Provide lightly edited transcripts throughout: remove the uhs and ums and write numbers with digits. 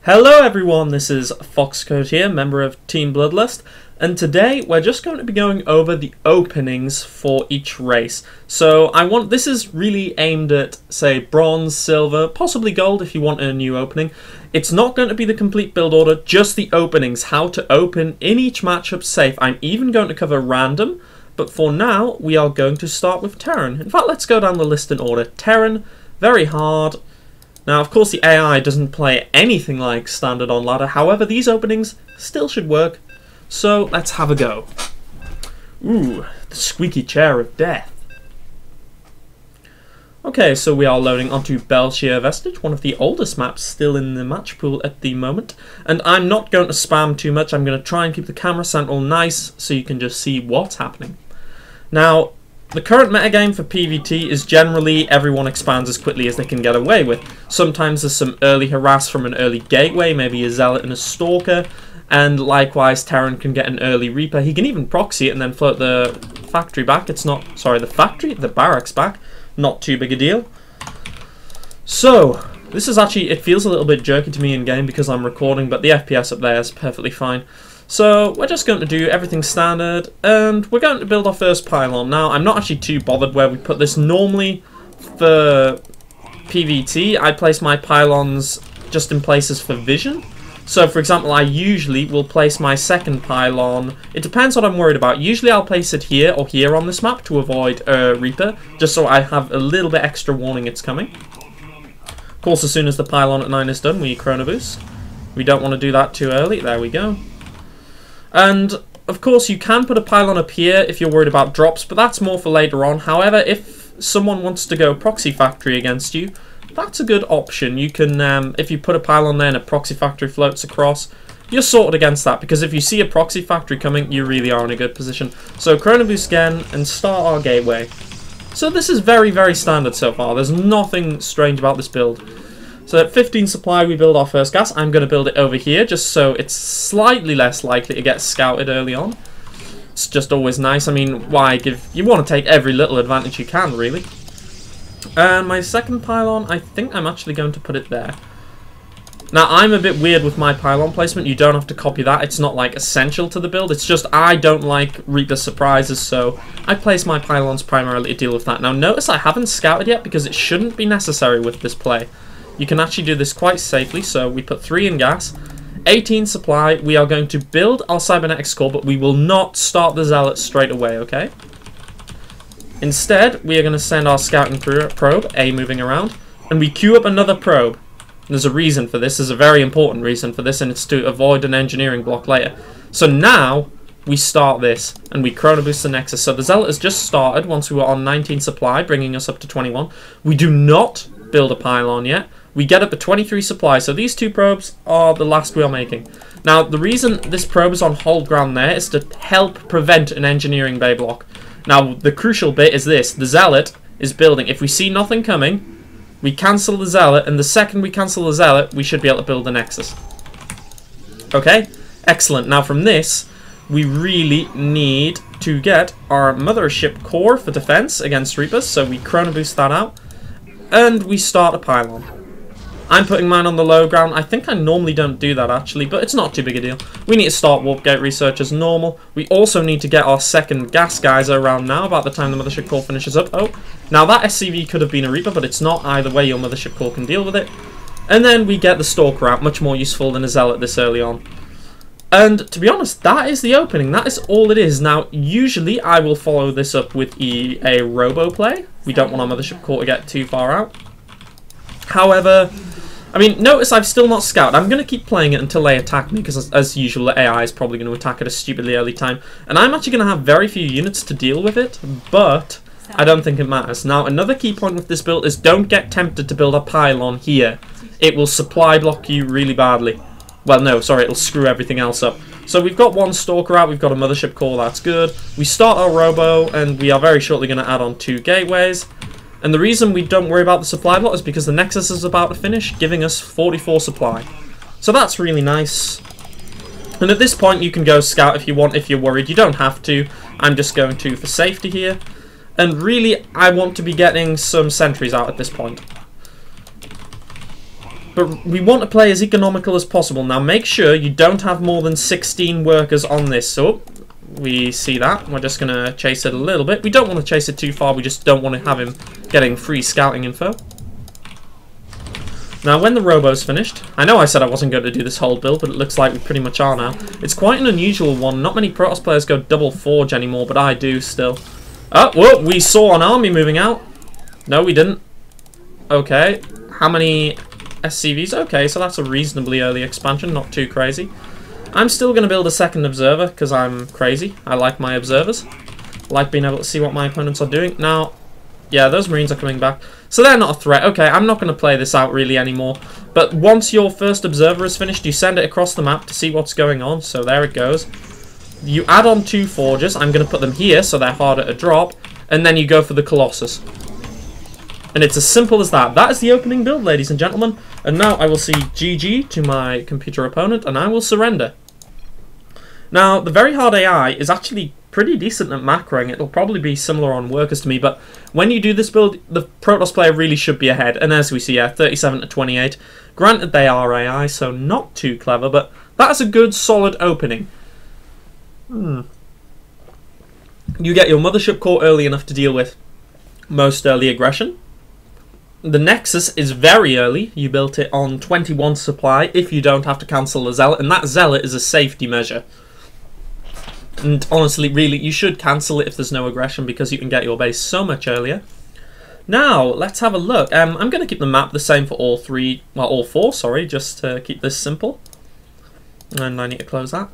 Hello everyone, this is Foxcoat here, member of Team Bloodlust, and today we're just going to be going over the openings for each race. So this is really aimed at, say, bronze, silver, possibly gold if you want a new opening. It's not going to be the complete build order, just the openings, how to open in each matchup safe. I'm even going to cover random, but for now we are going to start with Terran. In fact, let's go down the list in order. Terran, very hard. Now, of course, the AI doesn't play anything like standard on ladder. However, these openings still should work. So, let's have a go. Ooh, the squeaky chair of death. Okay, so we are loading onto Belshire Vestige, one of the oldest maps still in the match pool at the moment. And I'm not going to spam too much. I'm going to try and keep the camera sample nice so you can just see what's happening. Now, the current metagame for PvT is generally everyone expands as quickly as they can get away with. Sometimes there's some early harass from an early gateway, maybe a zealot and a stalker, and likewise Terran can get an early reaper. He can even proxy it and then float the factory back. The barracks back. Not too big a deal. So, this is actually, it feels a little bit jerky to me in game because I'm recording, but the FPS up there is perfectly fine. So we're just going to do everything standard, and we're going to build our first pylon. Now, I'm not actually too bothered where we put this. Normally, for PvT, I place my pylons just in places for vision. So, for example, I usually will place my second pylon. It depends what I'm worried about. Usually I'll place it here or here on this map to avoid Reaper, just so I have a little bit extra warning it's coming. Of course, as soon as the pylon at 9 is done, we chrono boost. We don't want to do that too early. There we go. And, of course, you can put a pylon up here if you're worried about drops, but that's more for later on. However, if someone wants to go proxy factory against you, that's a good option. You can, if you put a pylon there and a proxy factory floats across, you're sorted against that, because if you see a proxy factory coming, you really are in a good position. So, chrono boost again, and start our gateway. So this is very, very standard so far. There's nothing strange about this build. So at 15 supply, we build our first gas. I'm going to build it over here, just so it's slightly less likely to get scouted early on. It's just always nice. I mean, you want to take every little advantage you can, really. And my second pylon, I think I'm actually going to put it there. Now, I'm a bit weird with my pylon placement. You don't have to copy that. It's not, like, essential to the build. It's just I don't like Reaper surprises, so I place my pylons primarily to deal with that. Now, notice I haven't scouted yet because it shouldn't be necessary with this play. You can actually do this quite safely, so we put 3 in gas. 18 supply, we are going to build our cybernetics core, but we will not start the zealot straight away, okay? Instead, we are going to send our scouting probe, A moving around, and we queue up another probe. There's a reason for this, there's a very important reason for this, and it's to avoid an engineering block later. So now, we start this, and we chrono boost the Nexus. So the zealot has just started once we were on 19 supply, bringing us up to 21. We do not build a pylon yet. We get up to 23 supply, so these 2 probes are the last we are making. Now, the reason this probe is on hold ground there is to help prevent an engineering bay block. Now, the crucial bit is this. The zealot is building. If we see nothing coming, we cancel the zealot, and the second we cancel the zealot, we should be able to build the Nexus. Okay? Excellent. Now, from this, we really need to get our mothership core for defense against Reapers, so we chrono boost that out, and we start a pylon. I'm putting mine on the low ground. I think I normally don't do that, actually, but it's not too big a deal. We need to start warp gate research as normal. We also need to get our second gas geyser around now, about the time the mothership core finishes up. Oh, now that SCV could have been a Reaper, but it's not. Either way, your mothership core can deal with it. And then we get the stalker out, much more useful than a zealot this early on. And to be honest, that is the opening. That is all it is. Now, usually I will follow this up with a robo play. We don't want our mothership core to get too far out. However, I mean, notice I've still not scouted. I'm going to keep playing it until they attack me, because as usual, the AI is probably going to attack at a stupidly early time. And I'm actually going to have very few units to deal with it, but I don't think it matters. Now, another key point with this build is don't get tempted to build a pylon here. It will supply block you really badly. Well, no, sorry, it'll screw everything else up. So we've got 1 stalker out, we've got a mothership core, that's good. We start our robo, and we are very shortly going to add on 2 gateways. And the reason we don't worry about the supply block is because the Nexus is about to finish, giving us 44 supply. So that's really nice. And at this point, you can go scout if you want, if you're worried. You don't have to. I'm just going to for safety here. And really, I want to be getting some sentries out at this point. But we want to play as economical as possible. Now make sure you don't have more than 16 workers on this. So we see that. We're just going to chase it a little bit. We don't want to chase it too far. We just don't want to have him getting free scouting info. Now, when the robo's finished, I know I said I wasn't going to do this whole build, but it looks like we pretty much are now. It's quite an unusual one. Not many Protoss players go double forge anymore, but I do still. Oh, whoa, we saw an army moving out. No, we didn't. Okay, how many SCVs? Okay, so that's a reasonably early expansion, not too crazy. I'm still going to build a second observer, because I'm crazy. I like my observers. I like being able to see what my opponents are doing. Now, yeah, those Marines are coming back. So they're not a threat. Okay, I'm not going to play this out really anymore. But once your first observer is finished, you send it across the map to see what's going on. So there it goes. You add on 2 forges. I'm going to put them here so they're harder to drop. And then you go for the Colossus. And it's as simple as that. That is the opening build, ladies and gentlemen. And now I will see GG to my computer opponent, and I will surrender. Now, the very hard AI is actually pretty decent at macroing. It'll probably be similar on workers to me, but when you do this build, the Protoss player really should be ahead. And as we see, yeah, 37 to 28. Granted, they are AI, so not too clever, but that's a good, solid opening. You get your mothership core early enough to deal with most early aggression. The Nexus is very early. You built it on 21 supply if you don't have to cancel the Zealot, and that Zealot is a safety measure. And honestly, really, you should cancel it if there's no aggression because you can get your base so much earlier. Now, let's have a look. I'm going to keep the map the same for all four, sorry, just to keep this simple. And I need to close that.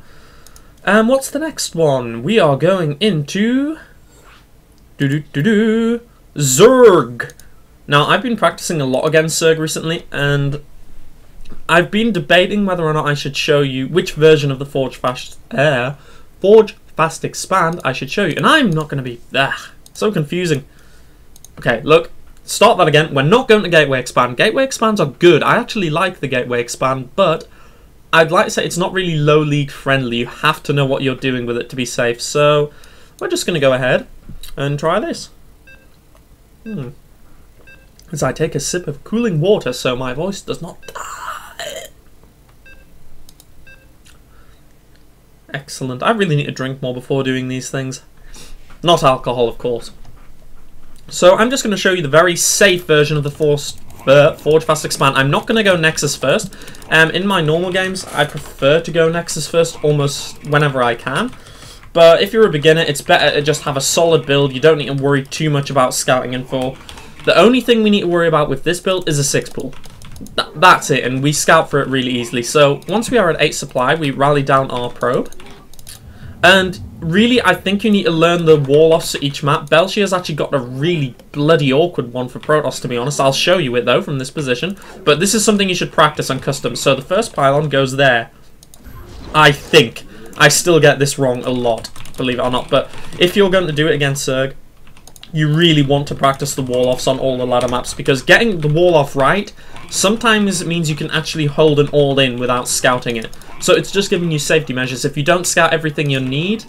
What's the next one? We are going into Zerg. Now, I've been practicing a lot against Zerg recently, and I've been debating whether or not I should show you which version of the Forge Fast Expand I should show you. And I'm not going to be... so confusing. Okay, look, start that again. We're not going to Gateway Expand. Gateway Expands are good. I actually like the Gateway Expand, but I'd like to say it's not really low league friendly. You have to know what you're doing with it to be safe. So we're just going to go ahead and try this. As I take a sip of cooling water so my voice does not die. Excellent. I really need to drink more before doing these things. Not alcohol, of course. So I'm just going to show you the very safe version of the Forge Fast Expand. I'm not going to go Nexus first. In my normal games, I prefer to go Nexus first almost whenever I can. But if you're a beginner, it's better to just have a solid build. You don't need to worry too much about scouting info. The only thing we need to worry about with this build is a 6 pool. That's it, and we scout for it really easily. So once we are at 8 supply, we rally down our probe. And really, I think you need to learn the wall-offs at each map. Belshir's actually got a really bloody awkward one for Protoss, to be honest. I'll show you it, though, from this position. But this is something you should practice on custom. So the first pylon goes there. I think. I still get this wrong a lot, believe it or not. But if you're going to do it against Zerg, you really want to practice the wall-offs on all the ladder maps, because getting the wall-off right sometimes it means you can actually hold an all-in without scouting it. So it's just giving you safety measures. If you don't scout everything you need,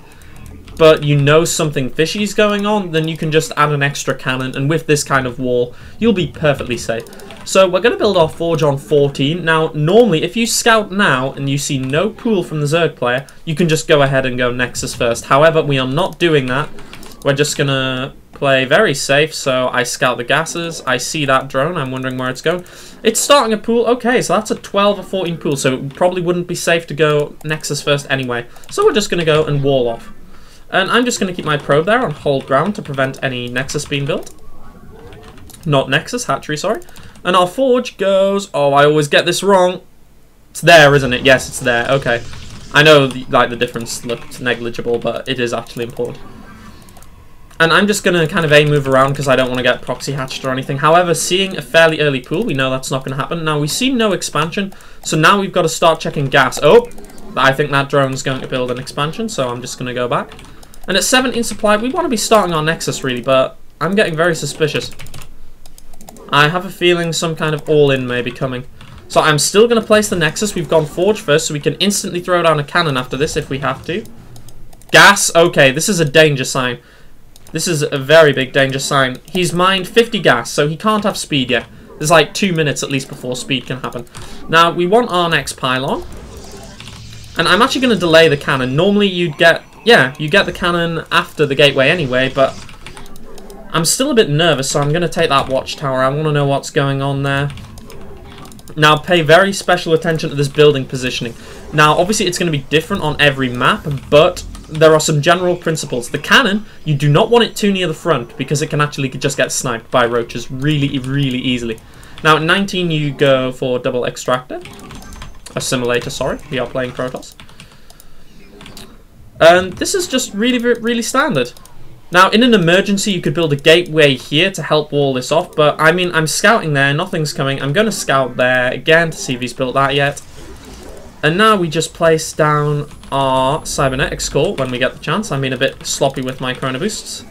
but you know something fishy is going on, then you can just add an extra cannon, and with this kind of wall, you'll be perfectly safe. So we're going to build our Forge on 14. Now, normally, if you scout now and you see no pool from the Zerg player, you can just go ahead and go Nexus first. However, we are not doing that. We're just going to play very safe, so I scout the gases. I see that drone. I'm wondering where it's going. It's starting a pool. Okay, so that's a 12 or 14 pool, so it probably wouldn't be safe to go Nexus first anyway. So we're just going to go and wall off. And I'm just going to keep my probe there on hold ground to prevent any Nexus being built. Not Nexus, hatchery, sorry. And our Forge goes... Oh, I always get this wrong. It's there, isn't it? Yes, it's there. Okay. I know the difference looked negligible, but it is actually important. And I'm just going to kind of move around because I don't want to get proxy hatched or anything. However, seeing a fairly early pool, we know that's not going to happen. Now, we see no expansion, so now we've got to start checking gas. Oh, I think that drone's going to build an expansion, so I'm just going to go back. And at 17 supply, we want to be starting our Nexus, really, but I'm getting very suspicious. I have a feeling some kind of all-in may be coming. So I'm still going to place the Nexus. We've gone Forge first, so we can instantly throw down a cannon after this if we have to. Gas, okay, this is a danger sign. This is a very big danger sign. He's mined 50 gas, so he can't have speed yet. There's like 2 minutes at least before speed can happen. Now, we want our next pylon. And I'm actually going to delay the cannon. Normally you'd get, yeah, you get the cannon after the gateway anyway, but I'm still a bit nervous, so I'm going to take that watchtower. I want to know what's going on there. Now, pay very special attention to this building positioning. Now, obviously, it's going to be different on every map, but there are some general principles. The cannon, you do not want it too near the front, because it can actually just get sniped by roaches really, really easily. Now, at 19, you go for double extractor. Assimilator, sorry. We are playing Protoss. And this is just really standard. Now, in an emergency, you could build a gateway here to help wall this off, but, I mean, I'm scouting there, nothing's coming. I'm going to scout there again to see if he's built that yet. And now we just place down our cybernetics core when we get the chance. I'm being a bit sloppy with my chrono boosts.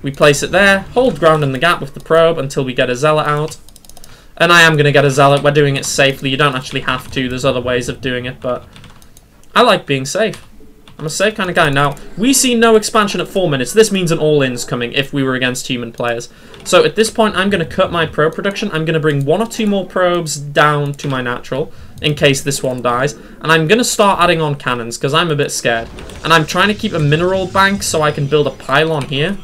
We place it there, hold ground in the gap with the probe until we get a zealot out. And I am going to get a zealot. We're doing it safely. You don't actually have to. There's other ways of doing it, but I like being safe. I'm a safe kind of guy. Now, we see no expansion at 4 minutes. This means an all-in's coming if we were against human players. So at this point, I'm going to cut my probe production. I'm going to bring 1 or 2 more probes down to my natural in case this one dies. And I'm going to start adding on cannons because I'm a bit scared. And I'm trying to keep a mineral bank so I can build a pylon here.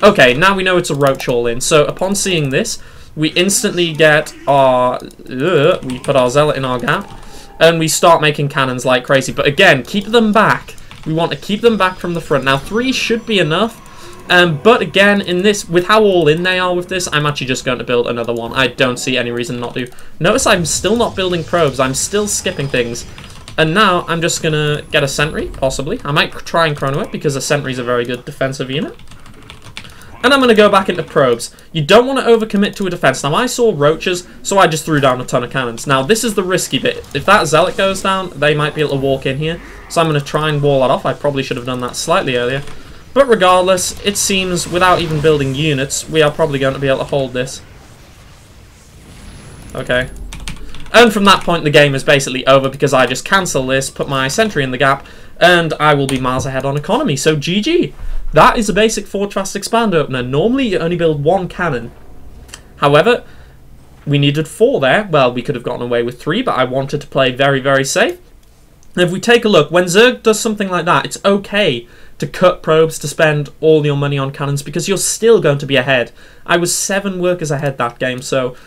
Okay, now we know it's a roach all-in. So upon seeing this, we instantly get our... we put our zealot in our gap. And we start making cannons like crazy. But again, keep them back. We want to keep them back from the front. Now, 3 should be enough. But again, in this, with how all in they are with this, I'm actually just going to build another one. I don't see any reason not to. Notice I'm still not building probes. I'm still skipping things. And now I'm just going to get a sentry, possibly. I might try and chrono it because a sentry is a very good defensive unit. And I'm going to go back into probes. You don't want to overcommit to a defense. Now, I saw roaches, so I just threw down a ton of cannons. Now, this is the risky bit. If that zealot goes down, they might be able to walk in here. So I'm going to try and wall that off. I probably should have done that slightly earlier. But regardless, it seems without even building units, we are probably going to be able to hold this. Okay. And from that point, the game is basically over because I just cancel this, put my sentry in the gap, and I will be miles ahead on economy. So GG. That is a basic Forge Fast Expand opener. Normally, you only build 1 cannon. However, we needed 4 there. Well, we could have gotten away with 3, but I wanted to play very safe. And if we take a look, when Zerg does something like that, it's okay to cut probes to spend all your money on cannons because you're still going to be ahead. I was 7 workers ahead that game, so...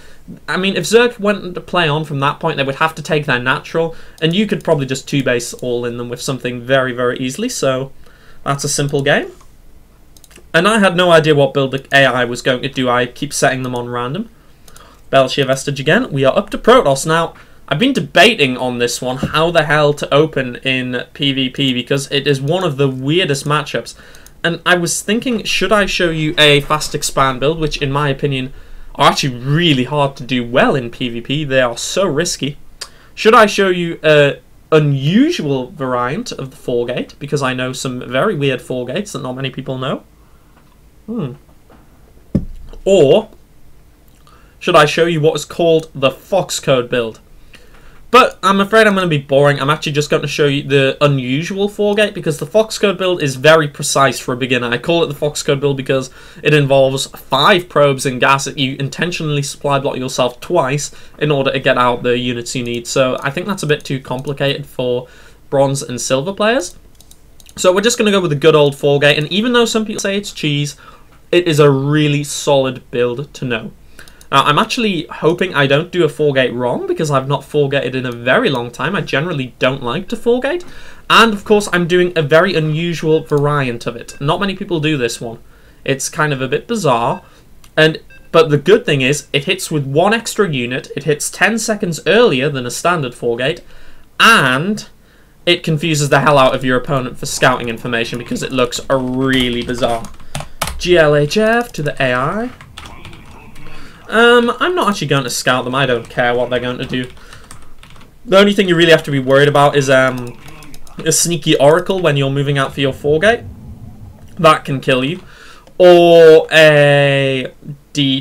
I mean, if Zerg went to play on from that point, they would have to take their natural, and you could probably just 2-base all in them with something very easily, so that's a simple game. And I had no idea what build the AI was going to do. I keep setting them on random. Belshire Vestige again. We are up to Protoss. Now, I've been debating on this one how the hell to open in PvP because it is one of the weirdest matchups. And I was thinking, should I show you a fast expand build, which in my opinion are actually really hard to do well in PvP. They are so risky. Should I show you an unusual variant of the 4-gate, because I know some very weird 4-gates that not many people know? Or should I show you what is called the Fox Code build? But I'm afraid I'm going to be boring. I'm actually just going to show you the unusual 4-gate because the Fox Code build is very precise for a beginner. I call it the Fox Code build because it involves 5 probes and gas that you intentionally supply block yourself twice in order to get out the units you need. So I think that's a bit too complicated for bronze and silver players. So we're just going to go with the good old 4-gate. And even though some people say it's cheese, it is a really solid build to know. Now, I'm actually hoping I don't do a 4-gate wrong because I've not 4-gated in a very long time. I generally don't like to 4-gate. And, of course, I'm doing a very unusual variant of it. Not many people do this one. It's kind of a bit bizarre. But the good thing is, it hits with 1 extra unit. It hits 10 seconds earlier than a standard 4-gate. And it confuses the hell out of your opponent for scouting information because it looks really bizarre. GLHF to the AI. I'm not actually going to scout them. I don't care what they're going to do. The only thing you really have to be worried about is a sneaky oracle when you're moving out for your 4-gate. That can kill you. Or a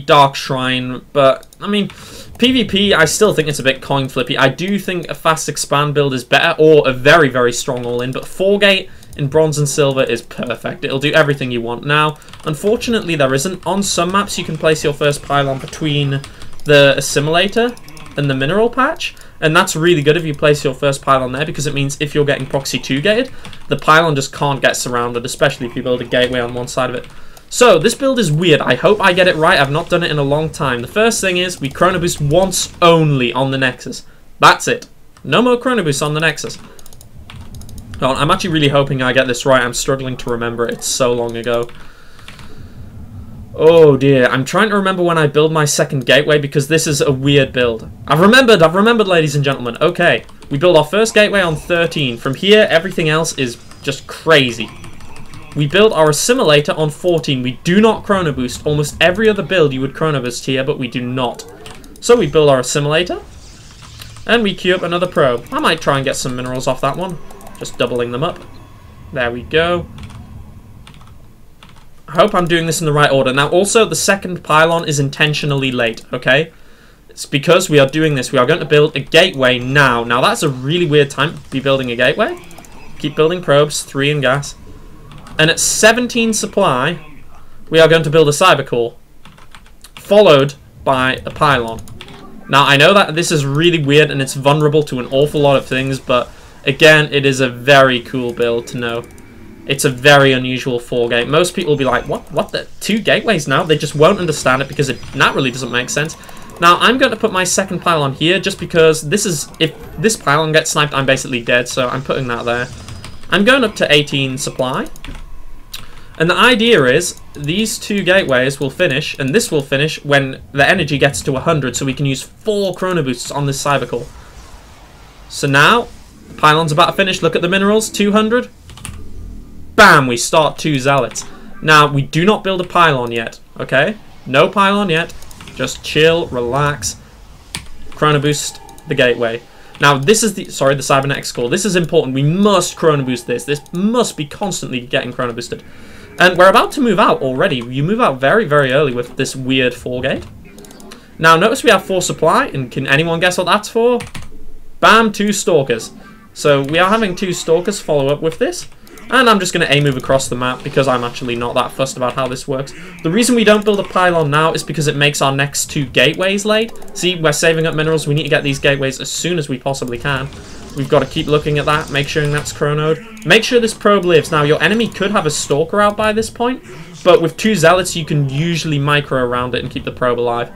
dark shrine. But, I mean, PvP, I still think it's a bit coin flippy. I do think a fast expand build is better, or a very strong all-in. But 4-gate in bronze and silver is perfect. It'll do everything you want. Now, unfortunately, there isn't. On some maps, you can place your first pylon between the assimilator and the mineral patch. And that's really good if you place your first pylon there, because it means if you're getting proxy 2 gated, the pylon just can't get surrounded, especially if you build a gateway on one side of it. So, this build is weird. I hope I get it right. I've not done it in a long time. The first thing is, we chrono boost once only on the Nexus. That's it. No more chrono boosts on the Nexus. Oh, I'm actually really hoping I get this right. I'm struggling to remember it. It's so long ago. Oh dear, I'm trying to remember when I build my second gateway, because this is a weird build. I've remembered, ladies and gentlemen. Okay, we build our first gateway on 13. From here, everything else is just crazy. We build our assimilator on 14. We do not chrono boost. Almost every other build you would chrono boost here, but we do not. So we build our assimilator, and we queue up another probe. I might try and get some minerals off that one, just doubling them up. There we go. I hope I'm doing this in the right order. Now, also, the second pylon is intentionally late, okay? It's because we are doing this. We are going to build a gateway now. Now, that's a really weird time to be building a gateway. Keep building probes, 3 in gas. And at 17 supply, we are going to build a cyber core, followed by a pylon. Now, I know that this is really weird and it's vulnerable to an awful lot of things, but again, it is a very cool build to know. It's a very unusual 4-gate. Most people will be like, what the 2 gateways now? They just won't understand it because that really doesn't make sense. Now, I'm going to put my second pylon here just because if this pylon gets sniped, I'm basically dead, so I'm putting that there. I'm going up to 18 supply. And the idea is, these 2 gateways will finish, and this will finish when the energy gets to 100, so we can use 4 chrono boosts on this cyber core. So now, the pylon's about to finish. Look at the minerals, 200. Bam, we start 2 zealots. Now, we do not build a pylon yet, okay? No pylon yet. Just chill, relax, chrono boost the gateway. Now, this is the cybernetics core. This is important. We must chrono boost this. This must be constantly getting chrono boosted. And we're about to move out already. You move out very, very early with this weird 4-gate. Now, notice we have 4 supply, and can anyone guess what that's for? Bam, 2 stalkers. So, we are having 2 stalkers follow up with this. And I'm just going to move across the map because I'm actually not that fussed about how this works. The reason we don't build a pylon now is because it makes our next 2 gateways late. See, we're saving up minerals. We need to get these gateways as soon as we possibly can. We've got to keep looking at that, make sure that's chronoed. Make sure this probe lives. Now, your enemy could have a stalker out by this point, but with 2 zealots, you can usually micro around it and keep the probe alive.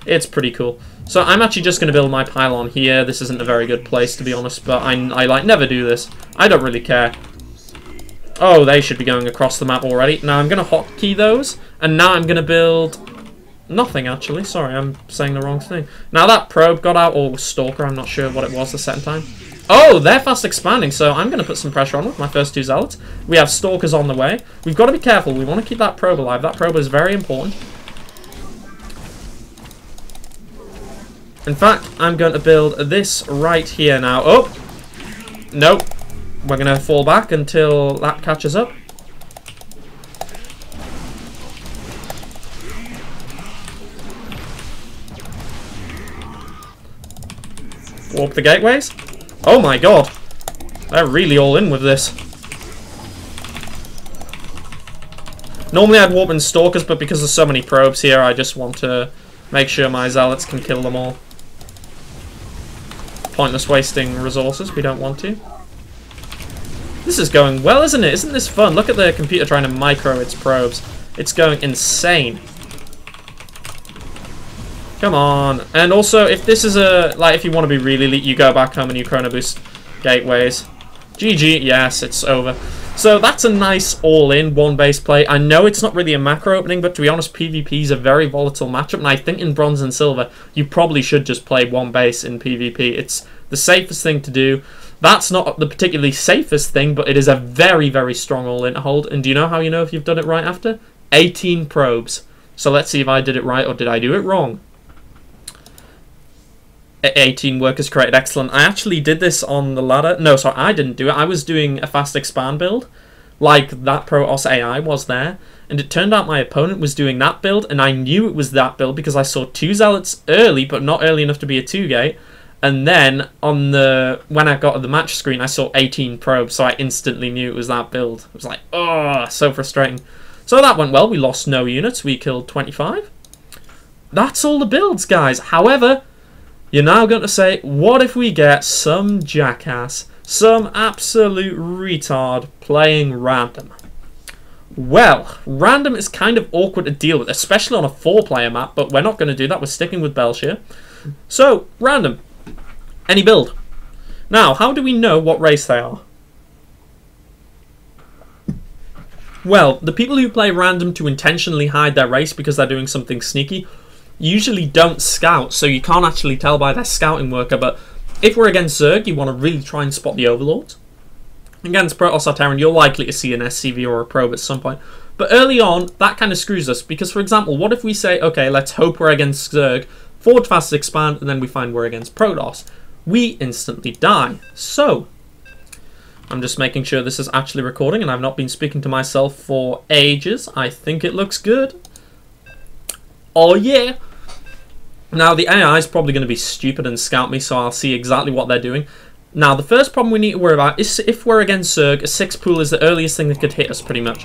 It's pretty cool. So I'm actually just going to build my pylon here. This isn't a very good place, to be honest, but I like never do this. I don't really care. Oh, they should be going across the map already. Now I'm going to hotkey those, and now I'm going to build nothing, actually. Sorry, I'm saying the wrong thing. Now that probe got out, or stalker, I'm not sure what it was the second time. Oh, they're fast expanding, so I'm going to put some pressure on with my first 2 zealots. We have stalkers on the way. We've got to be careful. We want to keep that probe alive. That probe is very important. In fact, I'm going to build this right here now. Oh! Nope. We're going to fall back until that catches up. Warp the gateways. Oh my god. They're really all in with this. Normally I'd warp in stalkers, but because there's so many probes here, I just want to make sure my zealots can kill them all. Pointless wasting resources, we don't want to. This is going well, isn't it? Isn't this fun? Look at the computer trying to micro its probes. It's going insane. Come on. And also, if this is if you want to be really elite, you go back home and you chrono boost gateways. GG, yes, it's over. So that's a nice all-in one-base play. I know it's not really a macro opening, but to be honest, PvP is a very volatile matchup, and I think in Bronze and Silver, you probably should just play one base in PvP. It's the safest thing to do. That's not the particularly safest thing, but it is a very, very strong all-in to hold. And do you know how you know if you've done it right after? 18 probes. So let's see if I did it right or did I do it wrong. 18 workers created, excellent. I actually did this on the ladder. No, sorry, I didn't do it. I was doing a fast expand build, like that Protoss AI was there. And it turned out my opponent was doing that build, and I knew it was that build because I saw 2 zealots early, but not early enough to be a 2-gate. And then on when I got the match screen, I saw 18 probes, so I instantly knew it was that build. It was like, oh, so frustrating. So that went well. We lost no units. We killed 25. that's all the builds, guys. However, you're now going to say, what if we get some jackass, some absolute retard playing random? Well, random is kind of awkward to deal with, especially on a 4-player map, but we're not going to do that. We're sticking with Belshire. So, random. Any build. Now, how do we know what race they are? Well, the people who play random to intentionally hide their race because they're doing something sneaky usually don't scout, so you can't actually tell by their scouting worker, but if we're against Zerg, you want to really try and spot the overlords. Against Protoss or Terran, you're likely to see an SCV or a probe at some point. But early on, that kind of screws us, because for example, what if we say, okay, let's hope we're against Zerg, forward fast expand, and then we find we're against Protoss. We instantly die. So, I'm just making sure this is actually recording, and I've not been speaking to myself for ages. I think it looks good. Oh yeah! Now, the AI is probably going to be stupid and scout me, so I'll see exactly what they're doing. Now, the first problem we need to worry about is if we're against Zerg, a 6 pool is the earliest thing that could hit us, pretty much.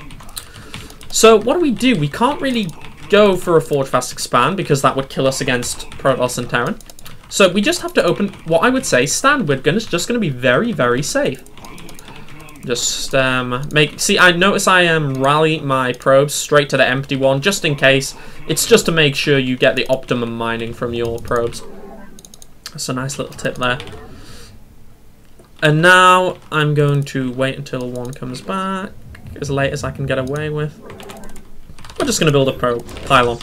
So, what do? We can't really go for a forward fast expand, because that would kill us against Protoss and Terran. So, we just have to open what I would say stand. We're just going to be very, very safe. Just see, I notice I rally my probes straight to the empty one, just in case. It's just to make sure you get the optimum mining from your probes. That's a nice little tip there. And now I'm going to wait until one comes back, as late as I can get away with. We're just going to build a pylon.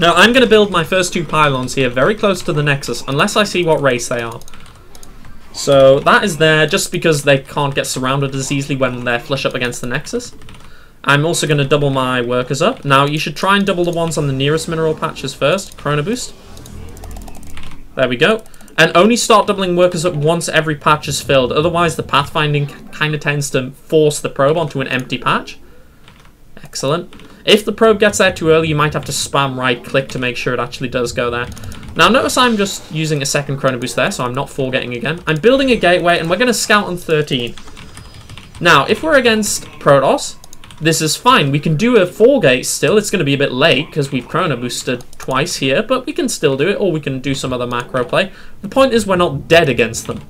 Now I'm going to build my first 2 pylons here very close to the Nexus, unless I see what race they are. So that is there just because they can't get surrounded as easily when they're flush up against the Nexus. I'm also going to double my workers up. Now you should try and double the ones on the nearest mineral patches first. Chrono boost. There we go. And only start doubling workers up once every patch is filled. Otherwise the pathfinding kind of tends to force the probe onto an empty patch. Excellent. If the probe gets there too early, you might have to spam right click to make sure it actually does go there. Now notice I'm just using a second chrono boost there, so I'm not forgetting again. I'm building a gateway and we're going to scout on 13. Now if we're against Protoss, this is fine. We can do a 4 gate still. It's going to be a bit late because we've chrono boosted twice here, but we can still do it, or we can do some other macro play. The point is we're not dead against them.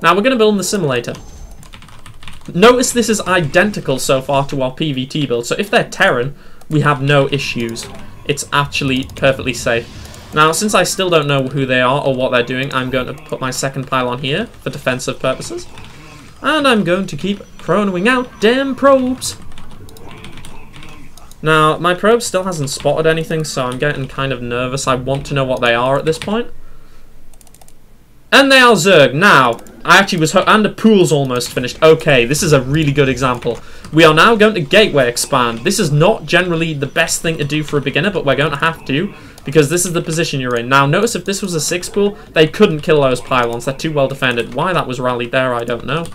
Now we're going to build in the simulator. Notice this is identical so far to our PVT build, so if they're Terran, we have no issues. It's actually perfectly safe. Now, since I still don't know who they are or what they're doing, I'm going to put my second pylon here for defensive purposes. And I'm going to keep chronoing out damn probes. Now, my probe still hasn't spotted anything, so I'm getting kind of nervous. I want to know what they are at this point. And they are Zerg. Now, I actually was... and the pool's almost finished. Okay, this is a really good example. We are now going to gateway expand. This is not generally the best thing to do for a beginner, but we're going to have to, because this is the position you're in. Now, notice if this was a 6 pool, they couldn't kill those pylons. They're too well defended. Why that was rallied there, I don't know.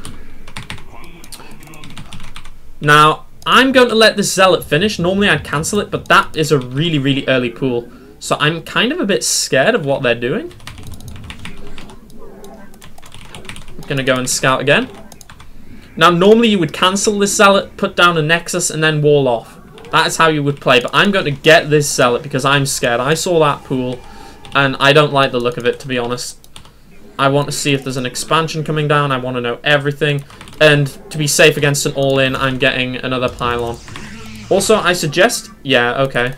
Now, I'm going to let this Zealot finish. Normally I'd cancel it, but that is a really, really early pool. So I'm kind of a bit scared of what they're doing. Gonna go and scout again. Now normally you would cancel this Zealot, put down a Nexus, and then wall off. That is how you would play, but I'm going to get this Zealot because I'm scared. I saw that pool and I don't like the look of it, to be honest. I want to see if there's an expansion coming down. I want to know everything, and to be safe against an all-in, I'm getting another pylon. Also, I suggest, yeah, okay,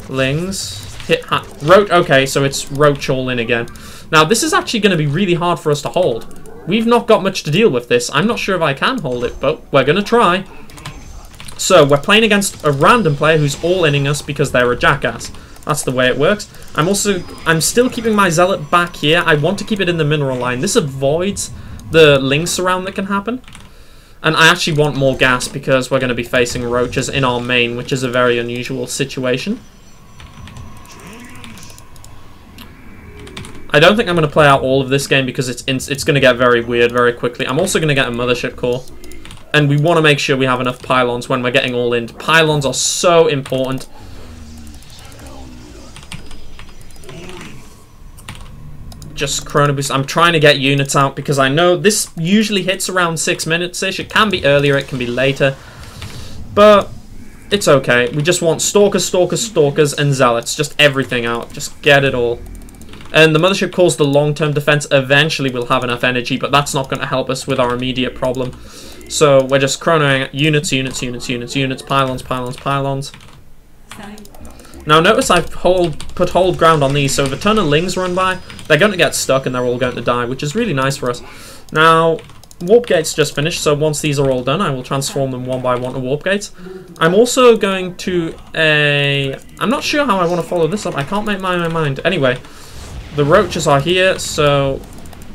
Lings, hit, Roach, okay, so it's Roach all-in again. Now this is actually going to be really hard for us to hold. We've not got much to deal with this. I'm not sure if I can hold it, but we're going to try. So, we're playing against a random player who's all-inning us because they're a jackass. That's the way it works. I'm still keeping my Zealot back here. I want to keep it in the mineral line. This avoids the links around that can happen. And I actually want more gas because we're going to be facing roaches in our main, which is a very unusual situation. I don't think I'm going to play out all of this game because it's going to get very weird very quickly. I'm also going to get a mothership core. And we want to make sure we have enough pylons when we're getting all in. Pylons are so important. Just chrono boost. I'm trying to get units out because I know this usually hits around 6 minutes-ish. It can be earlier, it can be later. But It's okay. We just want Stalkers, Stalkers, Stalkers, and Zealots. Just everything out. Just get it all. And the Mothership Core's the long-term defense. Eventually we'll have enough energy, but that's not going to help us with our immediate problem. So we're just chronoing units, units, units, units, units, pylons, pylons, pylons. Now notice I've put hold ground on these, so if a ton of Lings run by, they're going to get stuck and they're all going to die, which is really nice for us. Now, Warp Gates just finished, so once these are all done, I will transform them one by one to Warp Gates. I'm also going to I'm not sure how I want to follow this up. I can't make my mind. Anyway, the Roaches are here, so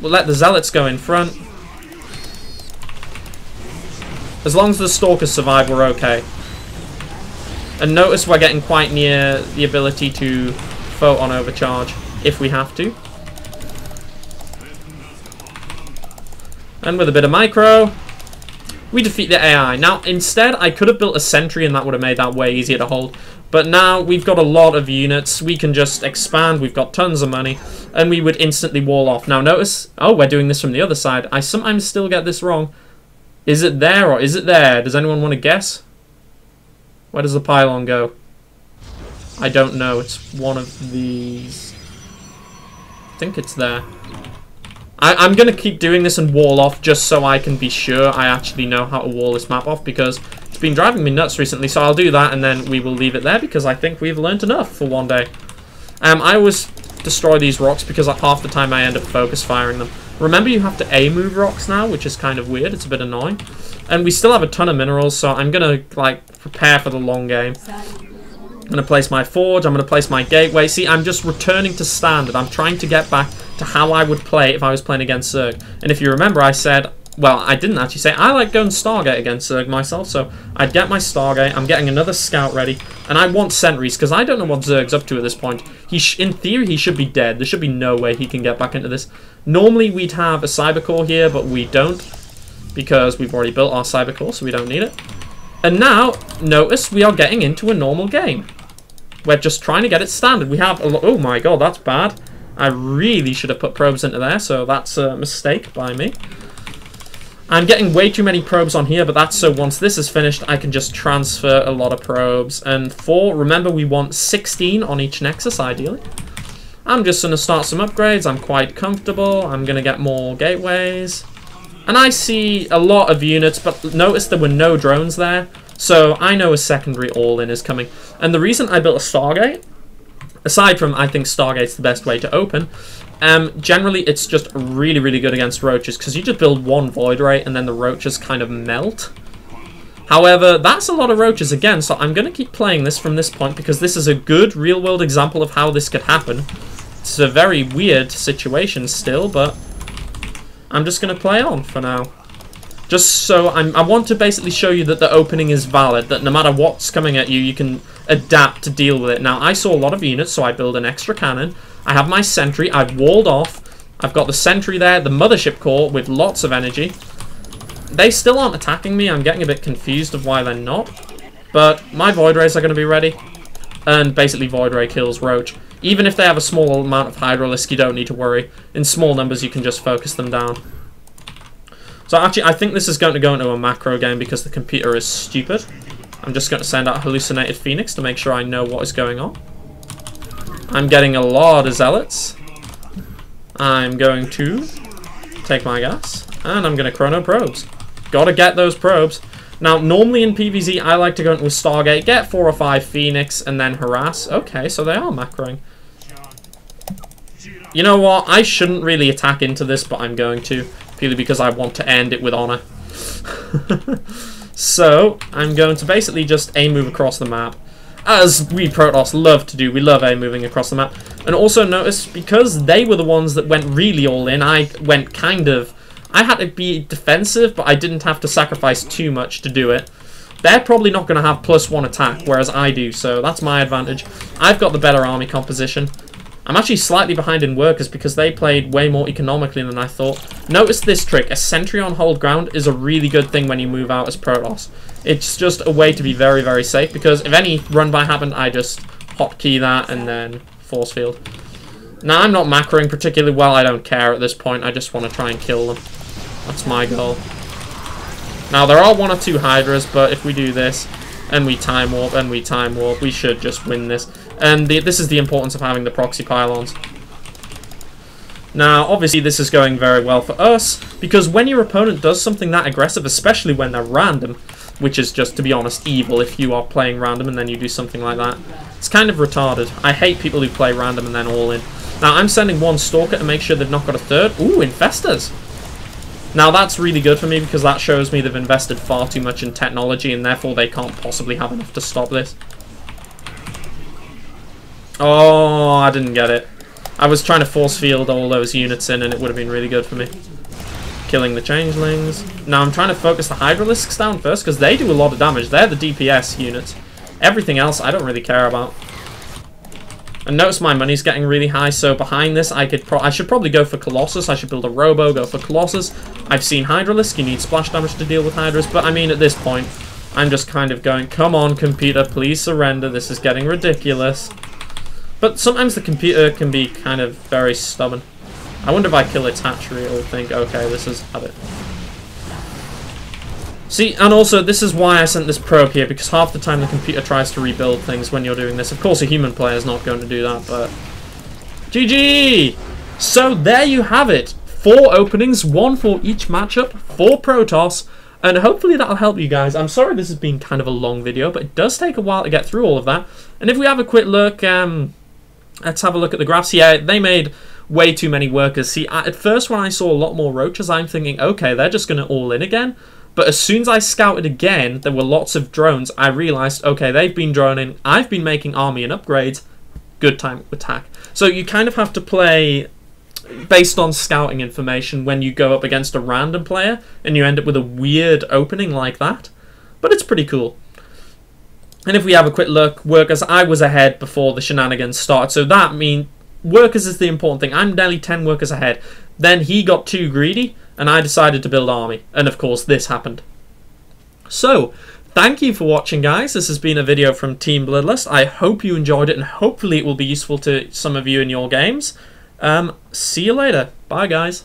we'll let the Zealots go in front. As long as the Stalkers survive, we're okay. And notice we're getting quite near the ability to photon overcharge if we have to. And with a bit of micro, we defeat the AI. Now, instead, I could have built a sentry and that would have made that way easier to hold. But now we've got a lot of units. We can just expand. We've got tons of money. And we would instantly wall off. Now, notice, oh, we're doing this from the other side. I sometimes still get this wrong. Is it there or is it there? Does anyone want to guess? Where does the pylon go? I don't know. It's one of these. I think it's there. I'm going to keep doing this and wall off just so I can be sure I actually know how to wall this map off, because it's been driving me nuts recently. So I'll do that and then we will leave it there because I think we've learned enough for one day. I always destroy these rocks because half the time I end up focus firing them. Remember, you have to A-move rocks now, which is kind of weird. It's a bit annoying. And we still have a ton of minerals, so I'm going to, like, prepare for the long game. I'm going to place my forge. I'm going to place my gateway. See, I'm just returning to standard. I'm trying to get back to how I would play if I was playing against Zerg. And if you remember, I said... Well, I didn't actually say. I like going Stargate against Zerg myself, so I'd get my Stargate. I'm getting another scout ready. And I want sentries, because I don't know what Zerg's up to at this point. In theory, he should be dead. There should be no way he can get back into this. Normally, we'd have a cyber core here, but we don't, because we've already built our cyber core, so we don't need it. And now, notice we are getting into a normal game. We're just trying to get it standard. We have a lot... Oh my god, that's bad. I really should have put probes into there, so that's a mistake by me. I'm getting way too many probes on here, but that's so once this is finished, I can just transfer a lot of probes. And remember, we want 16 on each Nexus, ideally. I'm just going to start some upgrades. I'm quite comfortable. I'm going to get more gateways. And I see a lot of units, but notice there were no drones there. So I know a secondary all-in is coming. And the reason I built a Stargate, aside from I think Stargate's the best way to open, generally it's just really, really good against roaches, because you just build one void ray and then the roaches kind of melt. However, that's a lot of roaches again, so I'm going to keep playing this from this point, because this is a good real-world example of how this could happen. It's a very weird situation still, but I'm just going to play on for now. Just so I want to basically show you that the opening is valid, that no matter what's coming at you, you can adapt to deal with it. Now, I saw a lot of units, so I build an extra cannon. I have my sentry. I've walled off. I've got the sentry there, the mothership core with lots of energy. They still aren't attacking me. I'm getting a bit confused of why they're not. But my Void Rays are going to be ready. And basically Void Ray kills Roach. Even if they have a small amount of Hydralisk, you don't need to worry. In small numbers, you can just focus them down. So actually, I think this is going to go into a macro game because the computer is stupid. I'm just going to send out Hallucinated Phoenix to make sure I know what is going on. I'm getting a lot of Zealots. I'm going to take my gas. And I'm going to chrono probes. Gotta get those probes. Now, normally in PvZ, I like to go into a Stargate, get 4 or 5 Phoenix, and then harass. Okay, so they are macroing. You know what? I shouldn't really attack into this, but I'm going to. Purely because I want to end it with honor. So, I'm going to basically just A-move across the map. As we Protoss love to do. We love A-moving across the map. And also notice, because they were the ones that went really all in, I went kind of... I had to be defensive, but I didn't have to sacrifice too much to do it. They're probably not going to have +1 attack, whereas I do, so that's my advantage. I've got the better army composition. I'm actually slightly behind in workers because they played way more economically than I thought. Notice this trick. A sentry on hold ground is a really good thing when you move out as Protoss. It's just a way to be very, very safe, because if any run-by happened, I just hotkey that and then force field. Now, I'm not macroing particularly well. I don't care at this point. I just want to try and kill them. That's my goal. Now, there are 1 or 2 Hydras, but if we do this, And we time warp, and we time warp. We should just win this. And this is the importance of having the proxy pylons. Now, obviously, this is going very well for us, because when your opponent does something that aggressive, especially when they're random, which is just, to be honest, evil if you are playing random and then you do something like that, it's kind of retarded. I hate people who play random and then all in. Now, I'm sending one Stalker to make sure they've not got a third. Ooh, Infestors! Now, that's really good for me, because that shows me they've invested far too much in technology, and therefore they can't possibly have enough to stop this. Oh, I didn't get it. I was trying to force field all those units in, and it would have been really good for me. Killing the changelings. Now I'm trying to focus the Hydralisks down first, because they do a lot of damage. They're the DPS units. Everything else I don't really care about. And notice my money's getting really high, so behind this I should probably go for Colossus. I should build a Robo, go for Colossus. I've seen Hydralisk, you need splash damage to deal with Hydras, but I mean at this point, I'm just kind of going, come on computer, please surrender, this is getting ridiculous. But sometimes the computer can be kind of very stubborn. I wonder if I kill its hatchery, it'll think, okay, this is habit. See, and also, this is why I sent this probe here, because half the time the computer tries to rebuild things when you're doing this. Of course, a human player is not going to do that, but... GG! So, there you have it. 4 openings, 1 for each matchup, for Protoss, and hopefully that'll help you guys. I'm sorry this has been kind of a long video, but it does take a while to get through all of that. And if we have a quick look, let's have a look at the graphs. Yeah, they made way too many workers. See, at first when I saw a lot more roaches, I'm thinking, okay, they're just going to all in again. But as soon as I scouted again, there were lots of drones. I realized, okay, they've been droning. I've been making army and upgrades. Good time to attack. So you kind of have to play based on scouting information when you go up against a random player and you end up with a weird opening like that. But it's pretty cool. And if we have a quick look, workers, I was ahead before the shenanigans started. So that means workers is the important thing. I'm nearly 10 workers ahead. Then he got too greedy, and I decided to build army. And of course, this happened. So, thank you for watching, guys. This has been a video from Team Bloodlust. I hope you enjoyed it, and hopefully it will be useful to some of you in your games. See you later. Bye, guys.